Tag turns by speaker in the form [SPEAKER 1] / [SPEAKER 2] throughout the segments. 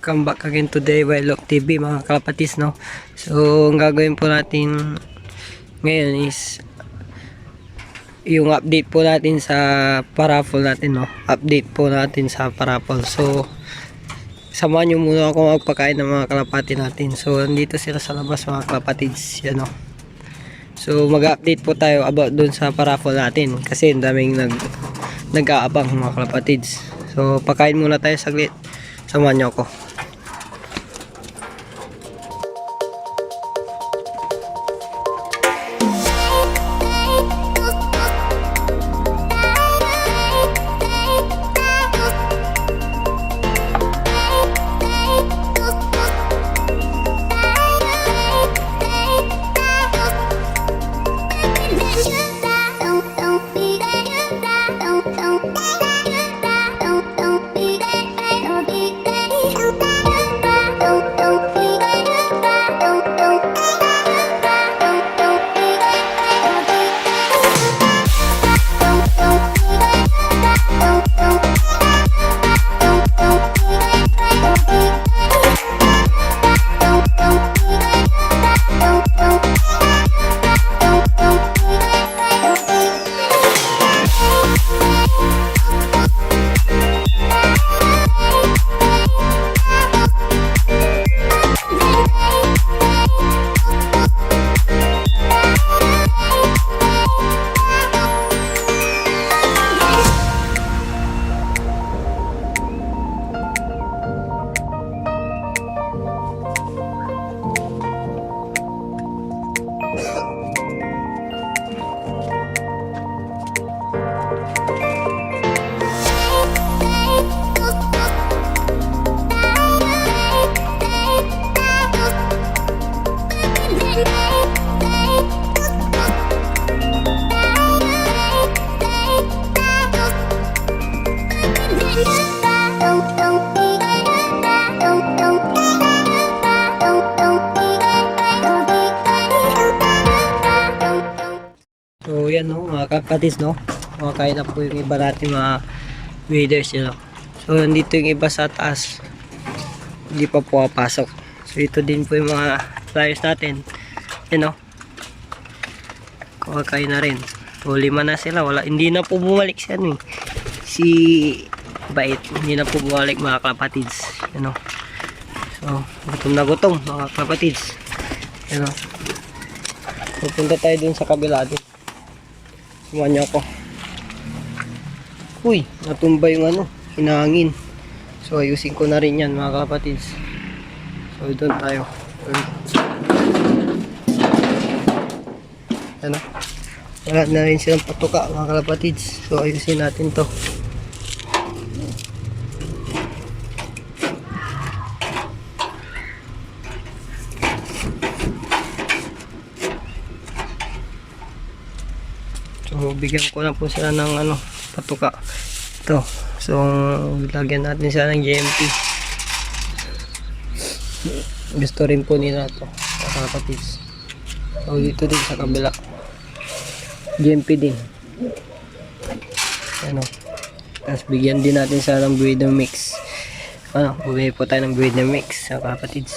[SPEAKER 1] welcome back again today by Lok TV mga kalapatis, no. So ang gagawin po natin ngayon is yung update po natin sa paraffle natin, no. Update po natin sa paraffle. So samahan nyo muna ako magpakain ng mga kalapati natin. So nandito sila sa labas mga kalapatids, yan, no. So mag-update po tayo about dun sa paraffle natin kasi ang daming nag-aabang mga kalapatids. So pakain muna tayo saglit. Samahan niyo ako. So yan, no, mga kakatis, no. Kumakain na po yung iba natin mga waders, yun, no. So nandito yung iba sa taas, hindi pa po papasok. So ito din po yung mga flyers natin, yun, no. Kumakain na rin. So 5 na sila, hindi na po bumalik siya, no, si Bait, hindi na po bumalik mga kalapatids, yun, no. So gutom na gutom mga kalapatids, yun, no. Pupunta tayo dun sa kabila din. Samahan niyo ako. Uy, natumba yung hinangin. So ayusin ko na rin yan mga kalapatids. So doon tayo. Ano? Wala na rin silang patuka mga kalapatids. So ayusin natin to. So bigyan ko na po sila ng patuka. Ito. So lagyan natin sila ng GMP. Gusto rin po nila ito, mga kapatids. So dito din sa kabila, GMP din. Tapos bigyan din natin sila ng breeder mix. Bumili po tayo ng breeder mix, mga kapatids.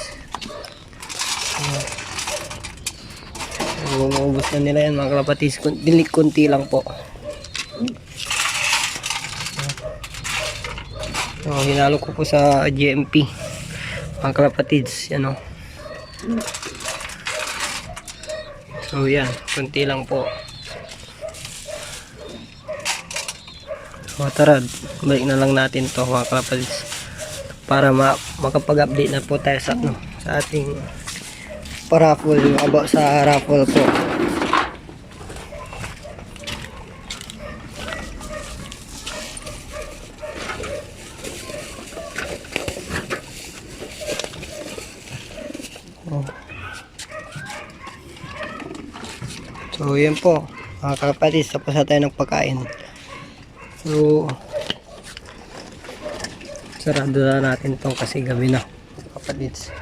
[SPEAKER 1] Umuubos na nila yan mga kalapatids. Kunti lang po. So, hinalo ko po sa GMP mga kalapatids, yan, o. So yan, kunti lang po. So tara, balik na lang natin to mga kalapatids para makapag-update na po tayo sa ating paraffle, about sa raffle po. So yan po mga kapatid, tapos na tayo ng pagkain. So sarado na natin tong kasi gabi na kapatids.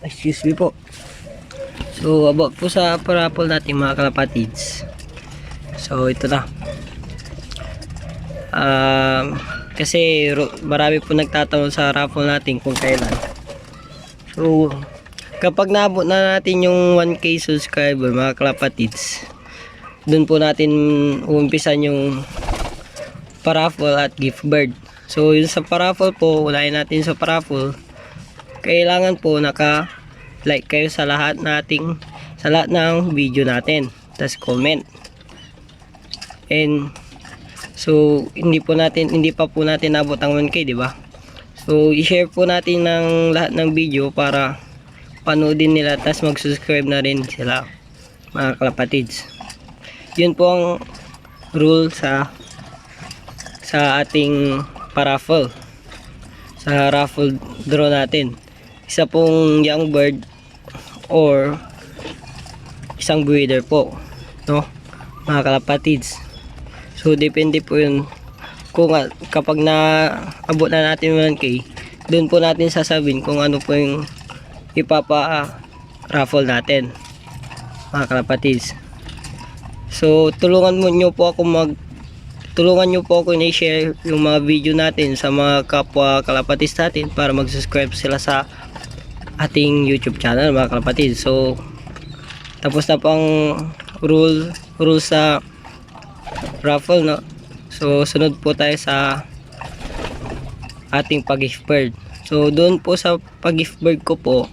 [SPEAKER 1] Excuse me po. So about po sa paraffle natin mga kalapatids. So ito na. Kasi marami po nagtatanong sa raffle natin kung kailan. So kapag naabot na natin yung 1K subscriber mga kalapatids, dun po natin umpisan yung paraffle at gift bird. So yun sa paraffle po, unahin natin sa paraffle, kailangan po naka-like kayo sa lahat ng video natin, tas comment. And so hindi pa po natin nabot ang 1K, di ba? So i-share po natin ng lahat ng video para panoodin nila, tas mag-subscribe na rin sila mga kalapatids. Yun po ang rule sa ating paraffle, sa raffle draw natin. Isa pong young bird or isang breeder po, no mga kalapatids. So depende po yun kung kapag naabot na natin 1K, doon po natin sasabihin kung ano po yung raffle natin mga kalapatids. So tulungan nyo po ako i-share yung mga video natin sa mga kapwa kalapatids natin para mag-subscribe sila sa ating YouTube channel mga kalapatids. So tapos na pang rule sa raffle, no? So sunod po tayo sa ating pag-gift bird. So doon po sa pag-gift bird ko po,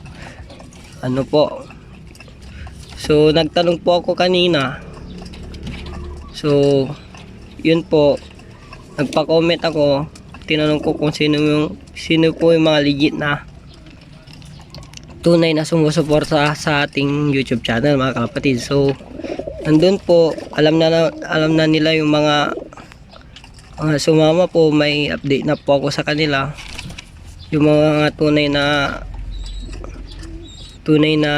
[SPEAKER 1] so nagtanong po ako kanina. So yun po, nagpa-comment ako, tinanong ko kung sino po yung mga legit na tunay na sumusuporta sa ating YouTube channel mga kalapatid. So nandun po, alam na nila yung mga sumama po. May update na po ako sa kanila, yung mga tunay na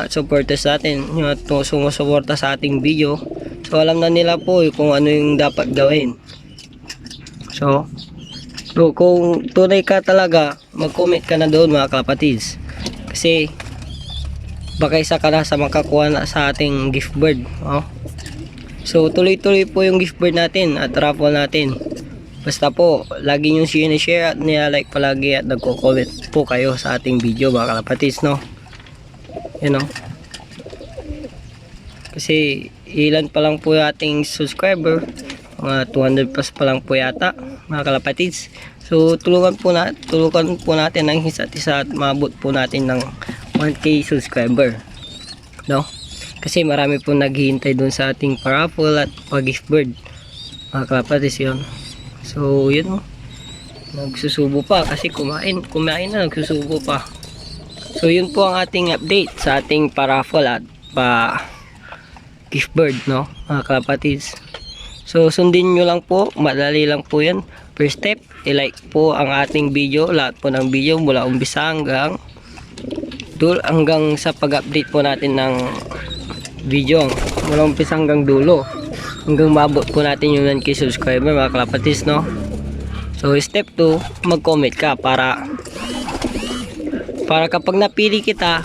[SPEAKER 1] supporters natin, yung sumusuporta sa ating video. So alam na nila po kung ano yung dapat gawin. So kung tunay ka talaga, mag-comment ka na doon mga kalapatids, kasi baka isa ka na sa makakuha na sa ating gift bird. So tuloy-tuloy po yung gift bird natin at raffle natin. Basta po lagi nyo share at nila-like palagi at nagko-comment po kayo sa ating video mga kalapatids, no? Kasi ilan pa lang po yung ating subscriber, mga 200 plus pa lang po yata mga kalapatids. So tulungan po natin ang isa't isa at maabot po natin ng 1K subscriber, no? Kasi marami po naghihintay dun sa ating paraffle at pag-gift bird mga kalapatids yun. So yun, nagsusubo pa kasi kumain na, nagsusubo pa. So yun po ang ating update sa ating paraffle at gift bird, no mga kalapatids. So sundin nyo lang po, madali lang po yan. First step, i-like po ang ating video, lahat po ng video mula umpisa hanggang sa pag-update po natin ng video, mula umpisa hanggang dulo, hanggang maabot po natin yung 1K subscriber mga kalapatids, no? So step 2, mag-comment ka para kapag napili kita,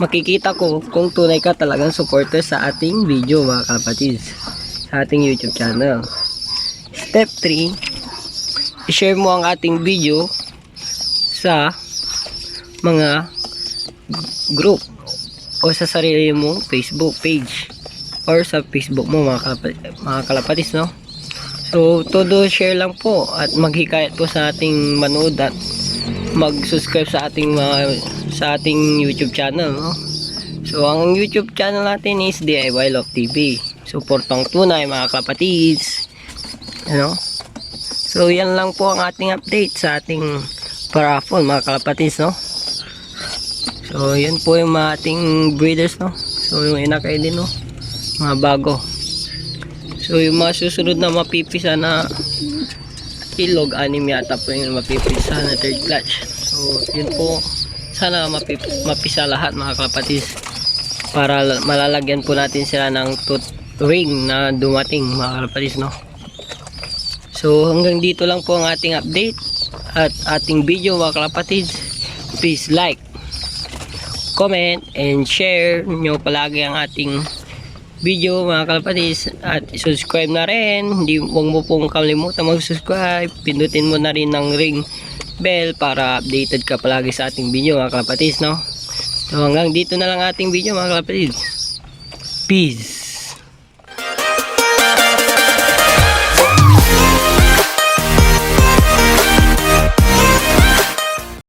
[SPEAKER 1] makikita ko kung tunay ka talagang supporter sa ating video mga kalapatids, sa ating YouTube channel. Step 3, i-share mo ang ating video sa mga group o sa sarili mong Facebook page or sa Facebook mo mga kalapatids, no? So todo share lang po at maghikayat po sa ating manood at mag-subscribe sa ating YouTube channel, no? So ang YouTube channel natin is DIY Love TV. Suportang tunay mga kalapatids, So yan lang po ang ating update sa ating paraffle mga kalapatids, no? So yan po yung mga ating breeders, no? So yung inakay din, no? Mga bago. So yung mga susunod na mapipisa na ilog, 6 yata po yung mapipisa na third clutch. So yun po, sana mapisa lahat mga kalapatids para malalagyan po natin sila ng tooth ring na dumating mga kalapatids, no? So hanggang dito lang po ang ating update at ating video mga kalapatids. Please like, comment, and share nyo palagi ang ating video mga kalapatis, at subscribe na rin. Huwag mo pong kalimutan mag-subscribe. Pindutin mo na rin ng ring bell para updated ka palagi sa ating video mga kalapatis, no? So hanggang dito na lang ating video mga kalapatis. Peace.